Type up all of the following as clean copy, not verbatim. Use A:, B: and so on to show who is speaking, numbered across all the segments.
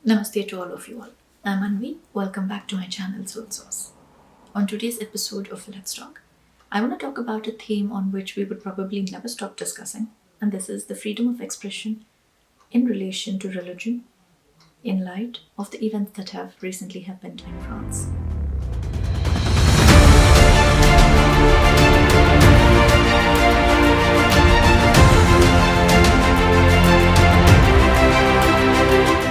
A: Namaste to all of you all. I'm Anvi. Welcome back to my channel Soul Sauce. On today's episode of Let's Talk, I want to talk about a theme on which we would probably never stop discussing, and this is the freedom of expression in relation to religion in light of the events that have recently happened in France.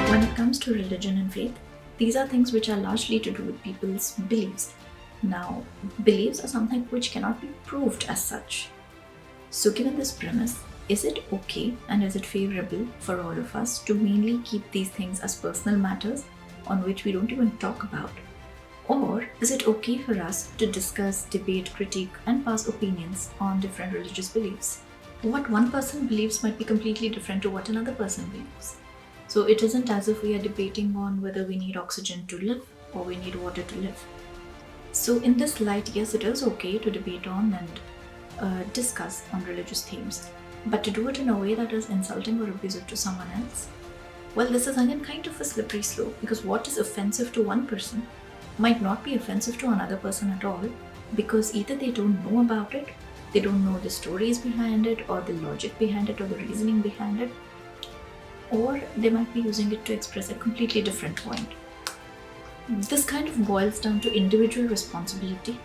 A: When it comes to religion and faith, these are things which are largely to do with people's beliefs. Now, beliefs are something which cannot be proved as such. So given this premise, is it okay and is it favorable for all of us to mainly keep these things as personal matters on which we don't even talk about? Or is it okay for us to discuss, debate, critique and pass opinions on different religious beliefs? What one person believes might be completely different to what another person believes. So it isn't as if we are debating on whether we need oxygen to live or we need water to live. So in this light, yes, it is okay to debate on and discuss on religious themes, but to do it in a way that is insulting or abusive to someone else, well, this is again kind of a slippery slope, because what is offensive to one person might not be offensive to another person at all, because either they don't know about it, they don't know the stories behind it or the logic behind it or the reasoning behind it, or they might be using it to express a completely different point. This kind of boils down to individual responsibility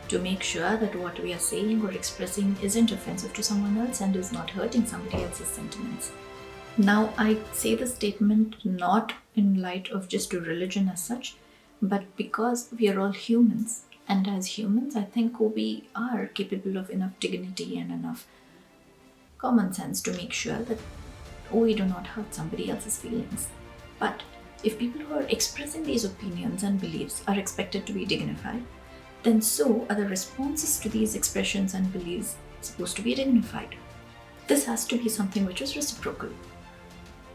A: to make sure that what we are saying or expressing isn't offensive to someone else and is not hurting somebody else's sentiments. Now, I say this statement not in light of just religion as such, but because we are all humans, and as humans, I think we are capable of enough dignity and enough common sense to make sure that we do not hurt somebody else's feelings. But if people who are expressing these opinions and beliefs are expected to be dignified, then so are the responses to these expressions and beliefs supposed to be dignified. This has to be something which is reciprocal.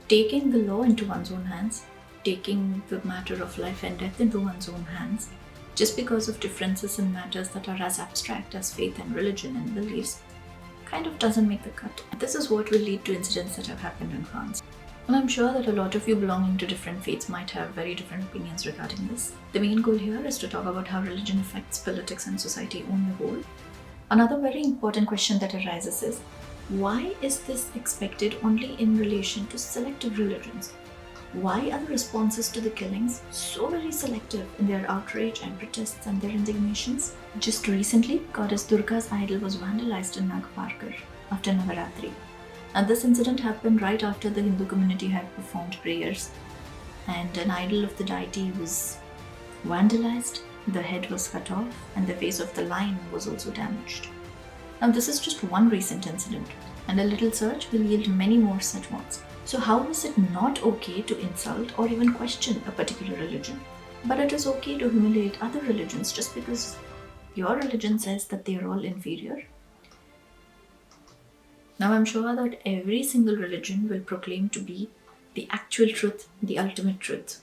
A: Taking the law into one's own hands, taking the matter of life and death into one's own hands, just because of differences in matters that are as abstract as faith and religion and beliefs, kind of doesn't make the cut. This is what will lead to incidents that have happened in France. And I'm sure that a lot of you belonging to different faiths might have very different opinions regarding this. The main goal here is to talk about how religion affects politics and society on the whole. Another very important question that arises is, why is this expected only in relation to selective religions? Why are the responses to the killings so very selective in their outrage and protests and their indignations? Just recently, goddess Durga's idol was vandalized in Nagparkar after Navaratri. And this incident happened right after the Hindu community had performed prayers, and an idol of the deity was vandalized, the head was cut off, and the face of the lion was also damaged. Now, this is just one recent incident, and a little search will yield many more such ones. So how is it not okay to insult or even question a particular religion, but it is okay to humiliate other religions just because your religion says that they are all inferior? Now, I'm sure that every single religion will proclaim to be the actual truth, the ultimate truth.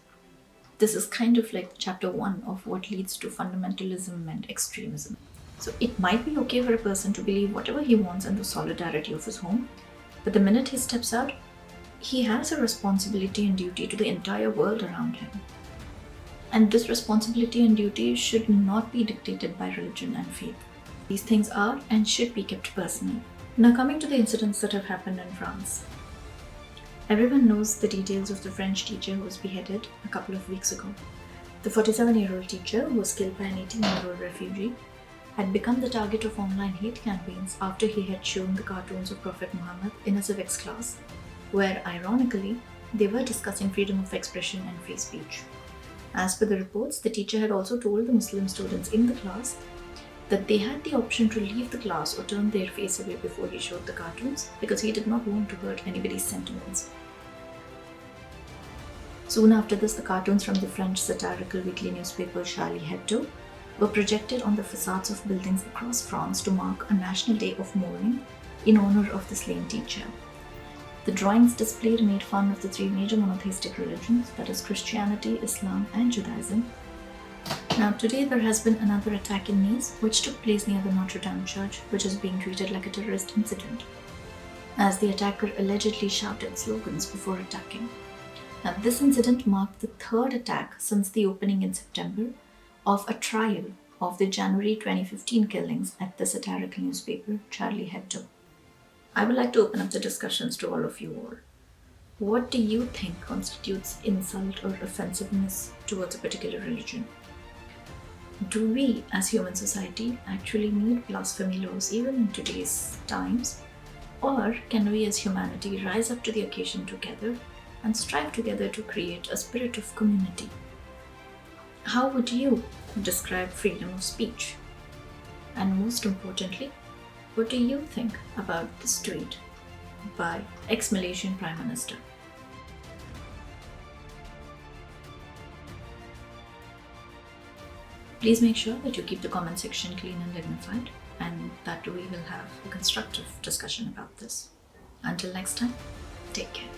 A: This is kind of like chapter 1 of what leads to fundamentalism and extremism. So it might be okay for a person to believe whatever he wants in the solidarity of his home, but the minute he steps out, he has a responsibility and duty to the entire world around him. And this responsibility and duty should not be dictated by religion and faith. These things are and should be kept personal. Now, coming to the incidents that have happened in France. Everyone knows the details of the French teacher who was beheaded a couple of weeks ago. The 47-year-old teacher, who was killed by an 18-year-old refugee, had become the target of online hate campaigns after he had shown the cartoons of Prophet Muhammad in a civics class, where, ironically, they were discussing freedom of expression and free speech. As per the reports, the teacher had also told the Muslim students in the class that they had the option to leave the class or turn their face away before he showed the cartoons, because he did not want to hurt anybody's sentiments. Soon after this, the cartoons from the French satirical weekly newspaper Charlie Hebdo were projected on the facades of buildings across France to mark a national day of mourning in honor of the slain teacher. The drawings displayed made fun of the three major monotheistic religions, that is Christianity, Islam and Judaism. Now today there has been another attack in Nice, which took place near the Notre Dame church, which is being treated like a terrorist incident, as the attacker allegedly shouted slogans before attacking. Now, this incident marked the third attack since the opening in September of a trial of the January 2015 killings at the satirical newspaper Charlie Hebdo. I would like to open up the discussions to all of you all. What do you think constitutes insult or offensiveness towards a particular religion? Do we as human society actually need blasphemy laws even in today's times? Or can we as humanity rise up to the occasion together and strive together to create a spirit of community? How would you describe freedom of speech? And most importantly, what do you think about this tweet by ex-Malaysian Prime Minister? Please make sure that you keep the comment section clean and dignified, and that we will have a constructive discussion about this. Until next time, take care.